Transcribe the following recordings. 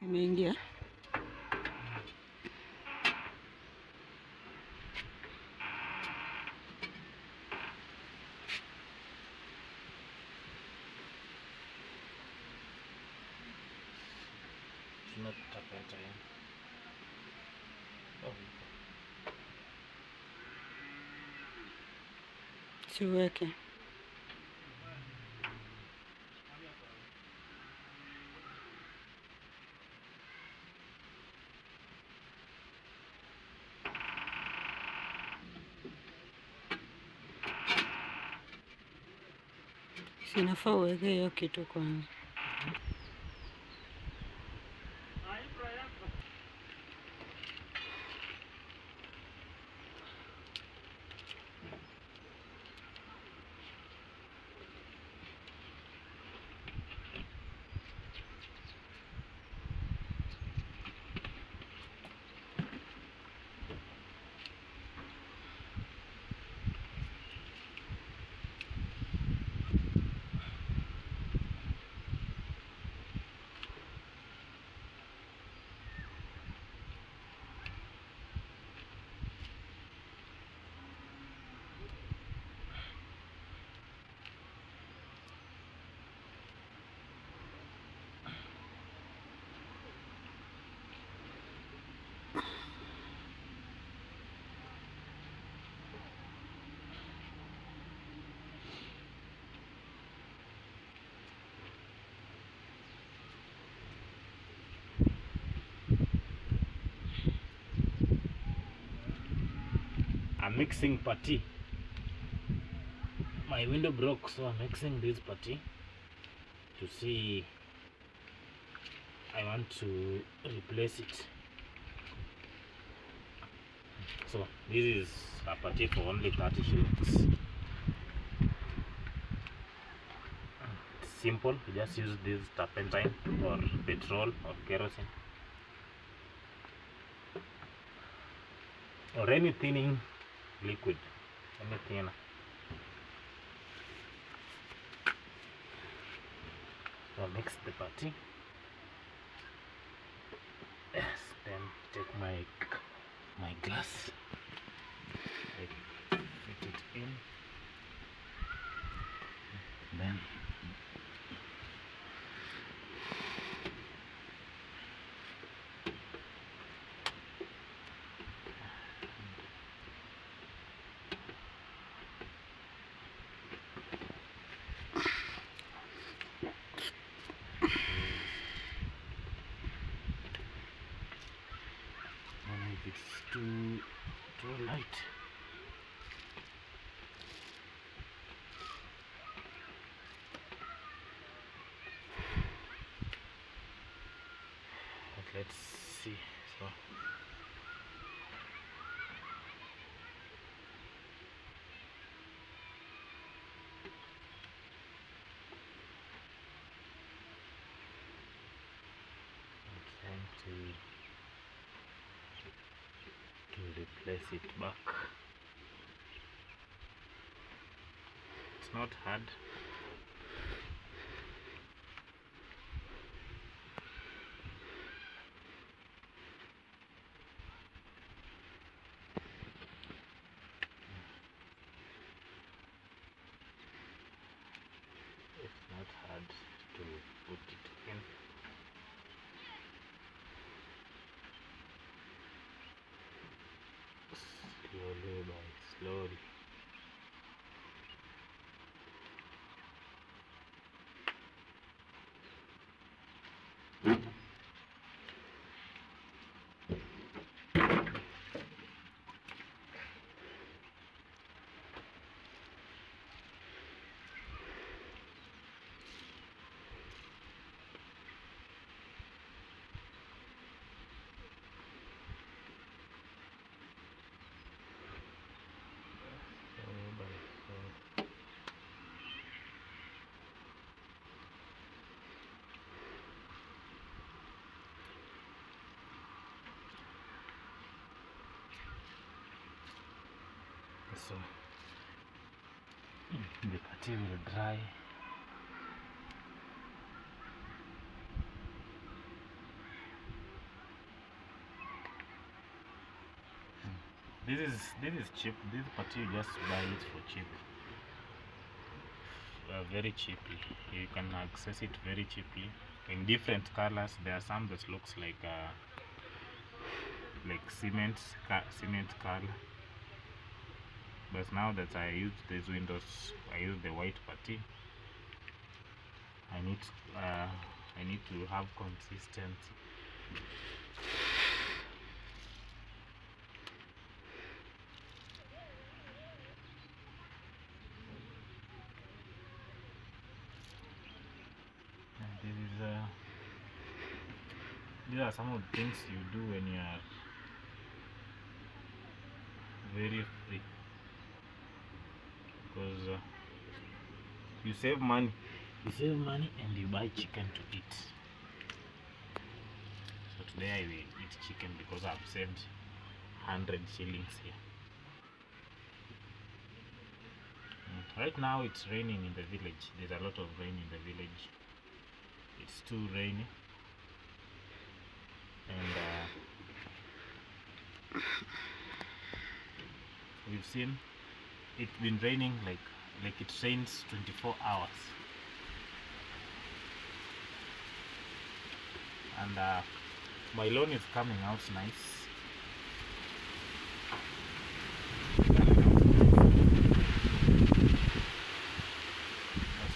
Imeingia. Tunatapeta hiyo. Siweke. Sinafaa uweke hiyo kitu kwanza. I'm mixing putty. My window broke, so I'm mixing this putty to see. I want to replace it. So this is a putty for only 30 shillings. It's simple. You just use this turpentine or petrol or kerosene or any thinning liquid, any thinner. So mix the putty. Yes, then take my glass, I fit it in, then if it's too light, but let's see. So I'm trying to replace it back. It's not hard. It's not hard to put it in. Slowly by slowly. So the putty will dry. this is cheap. This putty you just buy it for cheap, very cheaply. You can access it very cheaply in different colors. There are some that looks like cement color, but now that I use these windows, I use the white putty. I need to have consistency. And these are some of the things you do when you are very free, because you save money. You save money and you buy chicken to eat. So today I will eat chicken because I've saved 100 shillings here. Right now it's raining in the village. There's a lot of rain in the village. It's too rainy, and we've seen it's been raining like it rains 24 hours, and my lawn is coming out nice.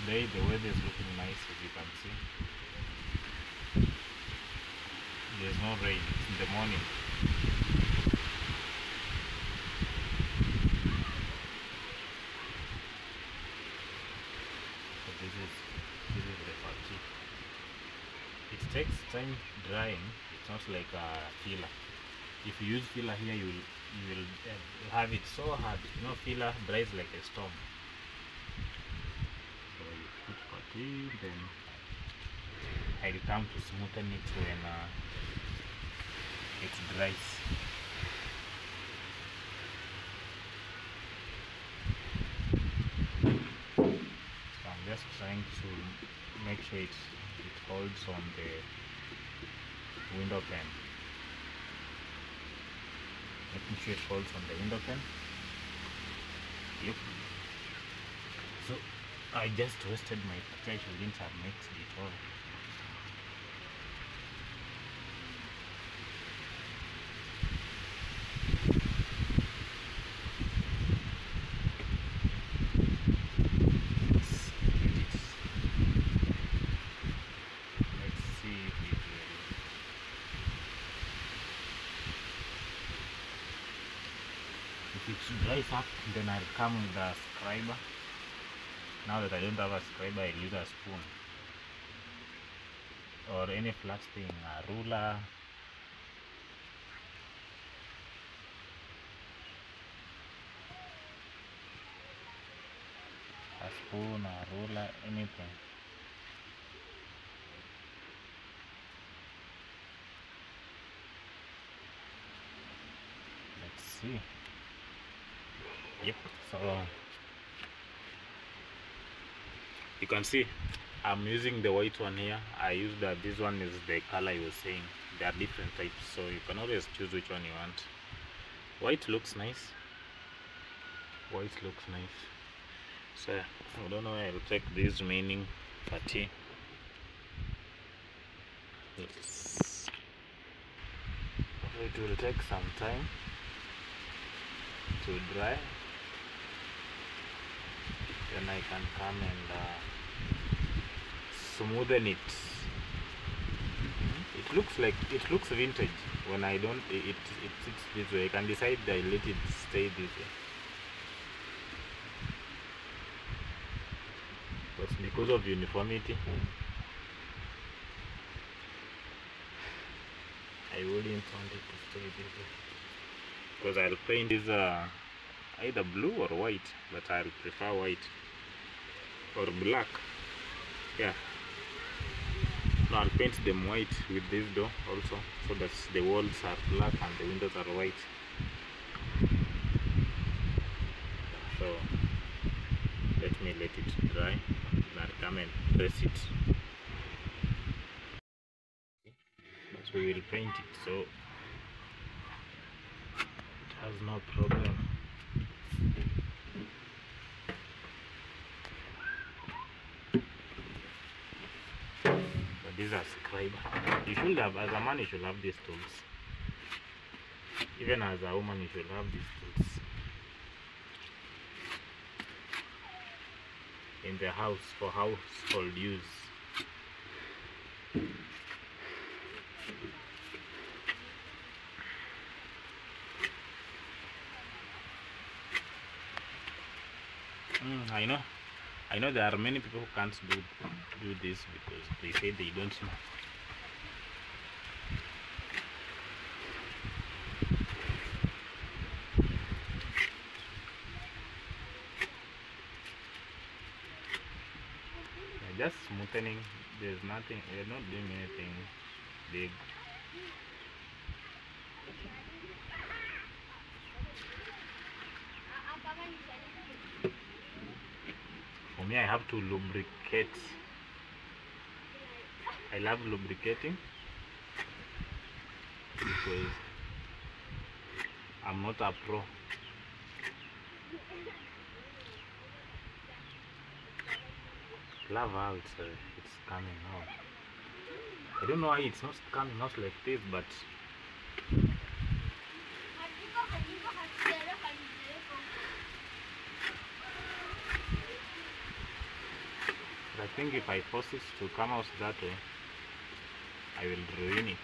Today the weather is looking nice, as you can see. There's no rain, it's in the morning. So this is the putty. It takes time drying. It's not like a filler. If you use filler here, you will have it so hard. You know, filler dries like a storm. So you put putty, then I'll come to smoothen it when it dries. So I'm just trying to make sure it holds on the window pane. Making sure it holds on the window pane. Yep. So I just wasted my putty. I shouldn't have mixed it all. If it dries up, then I'll come with a scriber. Now that I don't have a scriber, I'll use a spoon or any flat thing, a ruler. A spoon, a ruler, anything. Let's see. Yep, so you can see I'm using the white one here. I used that this one is the color I was saying. There are different types, so you can always choose which one you want. White looks nice. White looks nice. So I don't know, I'll take this remaining putty. It will take some time to dry. Then I can come and smoothen it. It looks vintage when I don't. It sits this way. I can decide I let it stay this way. But because of uniformity, I wouldn't want it to stay this way. Because I'll paint this either blue or white, but I'll prefer white or black. Yeah. No, I'll paint them white with this door also, so that the walls are black and the windows are white. So let me let it dry, and I'll come and press it. But we will paint it so it has no problem. But these are scribe. You should have, as a man you should have these tools. Even as a woman you should have these tools in the house for household use. I know there are many people who can't do this because they say they don't know. Just smoothing. There's nothing. We're not doing anything big. For me, I have to lubricate. I love lubricating because I'm not a pro. Love how it's coming out. I don't know why it's not coming out like this, but I think if I force it to come out that way, I will ruin it.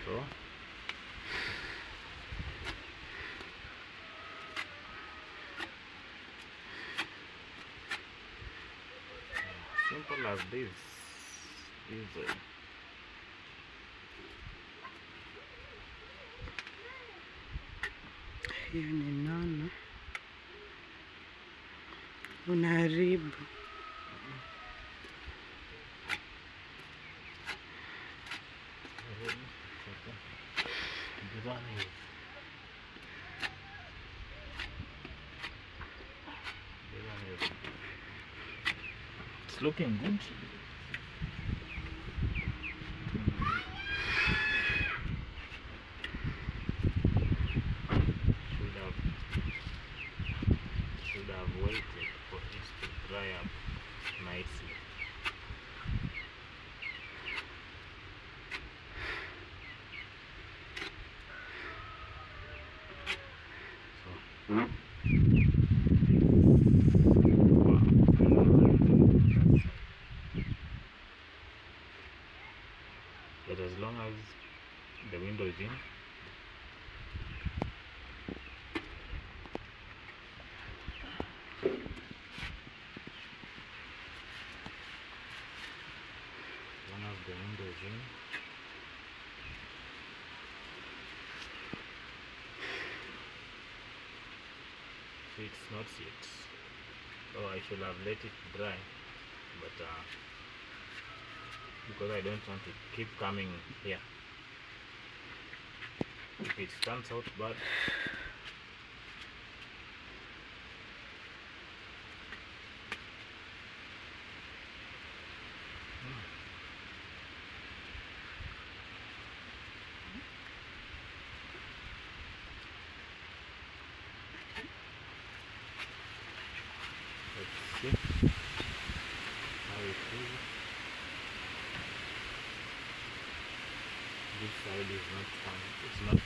So simple as this. Hiyo ni nono, unaharibu. It's looking good. Should have waited for it to dry up nicely. But as long as the window is in, see, it's not yet. Oh, I should have let it dry, but because I don't want to keep coming here. If it turns out bad, let's see how it is. This side is not fun. It's not.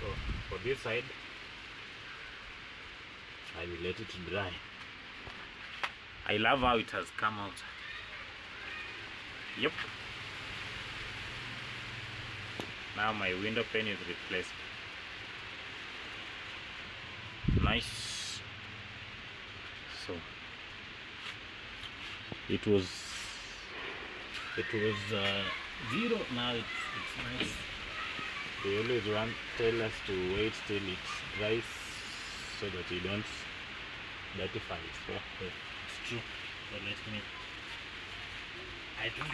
So for this side, I will let it dry. I love how it has come out. Yep. Now my window pane is replaced. Nice. So it was 0. Now it's nice. They always tell us to wait till it dries so that you don't dirtify it. So it's true. So let me. I think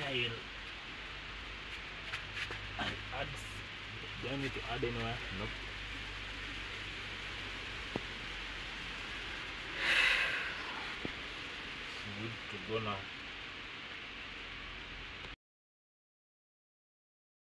I'll add. Do I need to add anywhere? Nope. good to go now.